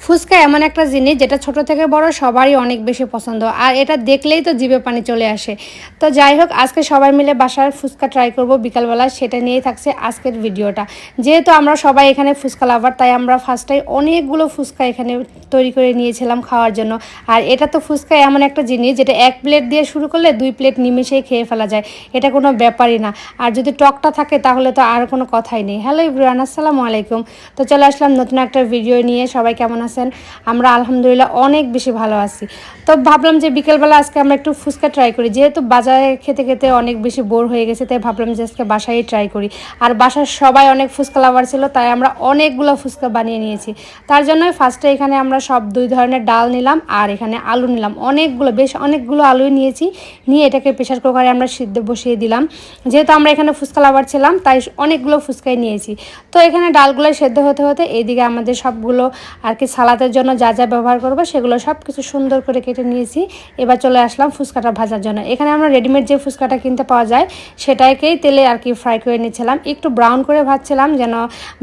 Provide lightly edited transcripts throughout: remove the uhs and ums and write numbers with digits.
ফুচকা এমন একটা জিনিস যেটা ছোট থেকে বড় সবারই অনেক বেশি পছন্দ, আর এটা দেখলেই তো জিভে পানি চলে আসে। তো যাই হোক, আজকে সবাই মিলে বাসার ফুচকা ট্রাই করব বিকালবেলা, সেটা নিয়েই থাকছে আজকের ভিডিওটা। যেহেতু আমরা সবাই এখানে ফুচকা লাভার, তাই আমরা ফার্স্টে অনেকগুলো ফুচকা এখানে তৈরি করে নিয়েছিলাম খাওয়ার জন্য। আর এটা তো ফুচকা এমন একটা জিনিস যেটা এক প্লেট দিয়ে শুরু করলে 2 প্লেট নিমেষেই খেয়ে ফেলা যায়, এটা কোনো ব্যাপারই না। আর যদি টকটা থাকে তাহলে তো আর কোনো কথাই নেই। হ্যালো এভরিওয়ান, আসসালামু আলাইকুম। তো চলে আসলাম নতুন একটা ভিডিও নিয়ে। সবাই কেমন আছেন? আমরা আলহামদুলিল্লাহ অনেক বেশি ভালো আছি। তো ভাবলাম যে বিকেলবেলা আজকে আমরা একটু ফুচকা ট্রাই করি, যেহেতু বাজারে খেতে খেতে অনেক বেশি বোর হয়ে গেছে, তাই ভাবলাম যে আজকে বাসায় ট্রাই করি। আর বাসার সবাই অনেক ফুচকা লাভার ছিল, তাই আমরা অনেকগুলো ফুচকা বানিয়ে নিয়েছি। তার জন্যই ফার্স্টে এখানে আমরা সব 2 ধরনের ডাল নিলাম, আর এখানে আলু নিলাম অনেকগুলো আলুই নিয়েছি। নিয়ে এটাকে প্রেশার কুকারে আমরা সিদ্ধ বসিয়ে দিলাম। যেহেতু আমরা এখানে ফুচকা লাভার ছিলাম, তাই অনেকগুলো ফুচকাই নিয়েছি। তো এখানে ডালগুলো সেদ্ধ হতে হতে এইদিকে আমাদের সবগুলো আর কি সালাদের জন্য যা যা ব্যবহার করবো সেগুলো সব কিছু সুন্দর করে কেটে নিয়েছি। এবার চলে আসলাম ফুচকাটা ভাজার জন্য। এখানে আমরা রেডিমেড যে ফুচকাটা কিনতে পাওয়া যায় সেটাকেই তেলে আর কি ফ্রাই করে নিচ্ছিলাম, একটু ব্রাউন করে ভাজছিলাম যেন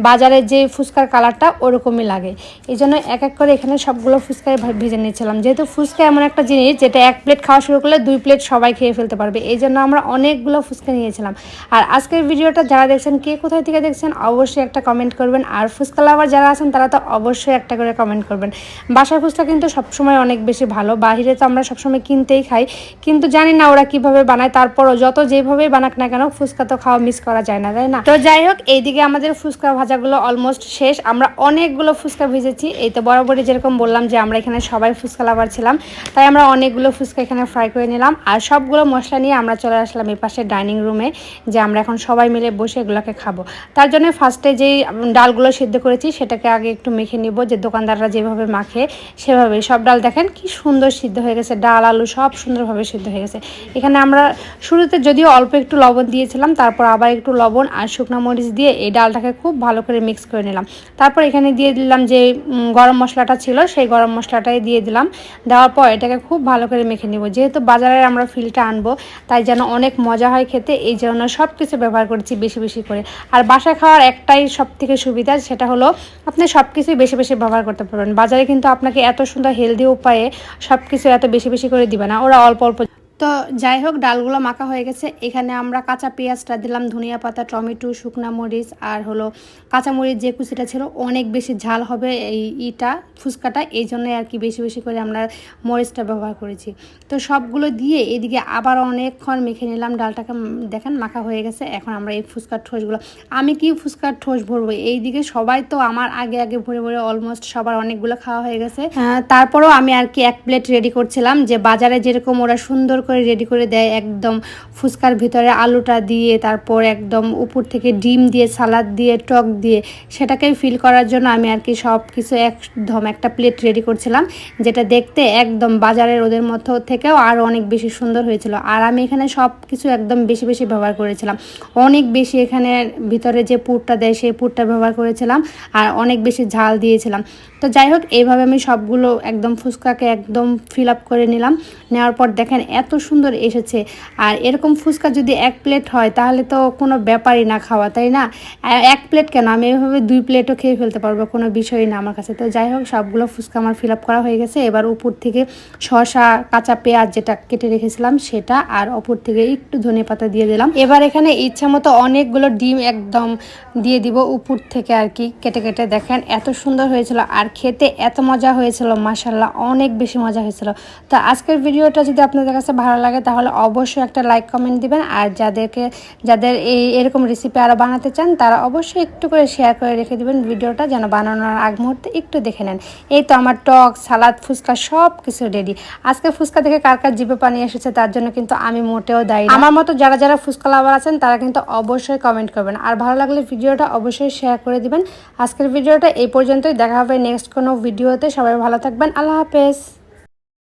বাজারের যে ফুচকার কালারটা ওরকমই লাগে। এই জন্য এক এক করে এখানে সবগুলো ফুচকাই ভেজে নিচ্ছিলাম। যেহেতু ফুচকা এমন একটা জিনিস যেটা 1 প্লেট খাওয়া শুরু করলে 2 প্লেট সবাই খেয়ে ফেলতে পারবে, এই জন্য আমরা অনেকগুলো ফুচকা নিয়েছিলাম। আর আজকের ভিডিওটা যারা দেখছেন, কে কোথায় থেকে দেখছেন অবশ্যই একটা কমেন্ট করবেন। আর ফুচকা লাভার যারা আছেন তারা তো অবশ্যই একটা করে কমেন্ট করবেন। বাসার ফুচকা কিন্তু সবসময় অনেক বেশি ভালো, বাহিরে তো আমরা সবসময় কিনতেই খাই, কিন্তু জানি না ওরা কিভাবে বানায়। তারপরও যত যেভাবেই বানাক না কেন ফুচকা তো খাওয়া মিস করা যায় না, তাই না? তো যাই হোক, এইদিকে আমাদের ফুচকা ভাজাগুলো অলমোস্ট শেষ। আমরা অনেকগুলো ফুচকা ভেজেছি। এই তো বরাবরই যেরকম বললাম যে আমরা এখানে সবাই ফুচকা লাভার ছিলাম, তাই আমরা অনেকগুলো ফুচকা এখানে ফ্রাই করে নিলাম। আর সবগুলো মশলা নিয়ে আমরা চলে আসলাম এই পাশে ডাইনিং রুমে, যে আমরা এখন সবাই মিলে বসে এগুলোকে খাবো। তার জন্য ফার্স্টে যেই ডালগুলো সিদ্ধ করেছি সেটাকে আগে একটু মেখে নিব, যে দোকানদাররা যেভাবে মাখে সেভাবেই। সব ডাল দেখেন কি সুন্দর সিদ্ধ হয়ে গেছে, ডাল আলু সব সুন্দরভাবে সিদ্ধ হয়ে গেছে। এখানে আমরা শুরুতে যদিও অল্প একটু লবণ দিয়েছিলাম, তারপর আবার একটু লবণ আর শুকনো মরিচ দিয়ে এই ডালটাকে খুব ভালো করে মিক্স করে নিলাম। তারপর এখানে দিয়ে দিলাম যে গরম মশলাটা ছিল, সেই গরম মশলাটাই দিয়ে দিলাম। দেওয়ার পর এটাকে খুব ভালো করে মেখে নিব। যেহেতু বাজারে আমরা ফিলটা আনবো, তাই যেন অনেক মজা হয় খেতে, এই জন্য সব কিছু ব্যবহার করেছি বেশি বেশি করে। আর বাসায় খাওয়ার একটাই সব থেকে সুবিধা, সেটা হলো আপনি সব কিছুই বেশি বেশি ব্যবহার করতে পারবেন। বাজারে কিন্তু আপনাকে এত সুন্দর হেলদি উপায়ে সব কিছু এত বেশি বেশি করে দিবে না, ওরা অল্প অল্প। তো যাই হোক, ডালগুলো মাখা হয়ে গেছে। এখানে আমরা কাঁচা পেঁয়াজটা দিলাম, ধনিয়া পাতা, টমেটো, শুকনা মরিচ আর হলো কাঁচামরিচ যে কুচিটা ছিল। অনেক বেশি ঝাল হবে এই ফুচকাটা, এই জন্য আর কি বেশি বেশি করে আমরা মরিচটা ব্যবহার করেছি। তো সবগুলো দিয়ে এদিকে আবার অনেকক্ষণ মেখে নিলাম। ডালটাকে দেখেন মাখা হয়ে গেছে। এখন আমরা এই ফুচকার ঠোসগুলো, আমি কি ফুচকার ঠোস ভরবো, এইদিকে সবাই তো আমার আগে আগে ভরে ভরে অলমোস্ট সবার অনেকগুলো খাওয়া হয়ে গেছে। তারপরেও আমি আর কি 1 প্লেট রেডি করছিলাম, যে বাজারে যেরকম ওরা সুন্দর করে রেডি করে দেয়, একদম ফুচকার ভিতরে আলুটা দিয়ে, তারপর একদম উপর থেকে ডিম দিয়ে, সালাদ দিয়ে, টক দিয়ে, সেটাকে ফিল করার জন্য আমি আর কি সব কিছু একদম একটা প্লেট রেডি করছিলাম, যেটা দেখতে একদম বাজারের ওদের মতো থেকেও আরও অনেক বেশি সুন্দর হয়েছিল। আর আমি এখানে সব কিছু একদম বেশি বেশি ব্যবহার করেছিলাম, অনেক বেশি এখানে ভিতরে যে পুরটা দেয় সেই পুরটা ব্যবহার করেছিলাম, আর অনেক বেশি ঝাল দিয়েছিলাম। তো যাই হোক, এইভাবে আমি সবগুলো একদম ফুচকাকে একদম ফিল আপ করে নিলাম। নেওয়ার পর দেখেন এত সুন্দর এসেছে। আর এরকম ফুচকা যদি 1 প্লেট হয় তাহলে তো কোনো ব্যাপারই না খাওয়া, তাই না? 1 প্লেট কেন, আমি এভাবে 2 প্লেটও খেয়ে ফেলতে পারবো, কোনো বিষয়ই না আমার কাছে। তো যাই হোক, সবগুলো ফুচকা আমার ফিল আপ করা হয়ে গেছে। এবার উপর থেকে শসা, কাঁচা পেঁয়াজ যেটা কেটে রেখেছিলাম সেটা, আর উপর থেকে একটু ধনেপাতা দিয়ে দিলাম। এবার এখানে ইচ্ছা মতো অনেকগুলো ডিম একদম দিয়ে দিব উপর থেকে আর কি কেটে কেটে। দেখেন এত সুন্দর হয়েছিল, আর খেতে এত মজা হয়েছিল, মাশাআল্লাহ অনেক বেশি মজা হয়েছিল। তো আজকের ভিডিওটা যদি আপনাদের কাছে ভালো লাগে তাহলে অবশ্যই একটা লাইক কমেন্ট দিবেন। আর যাদের এরকম রেসিপি আরও বানাতে চান তারা অবশ্যই একটু করে শেয়ার করে রেখে দিবেন ভিডিওটা, যেন বানানোর আগ মুহূর্তে একটু দেখে নেন। এই তো আমার টক, সালাদ, ফুচকা সব কিছু রেডি। আজকে ফুচকা থেকে কার কার জিভে পানি এসেছে তার জন্য কিন্তু আমি মোটেও দায়ী না। আমার মতো যারা যারা ফুচকা লাভার আছেন তারা কিন্তু অবশ্যই কমেন্ট করবেন, আর ভালো লাগলে ভিডিওটা অবশ্যই শেয়ার করে দিবেন। আজকের ভিডিওটা এই পর্যন্তই, দেখা হবে নেক্সট কোনো ভিডিওতে। সবাই ভালো থাকবেন, আল্লাহ হাফেজ।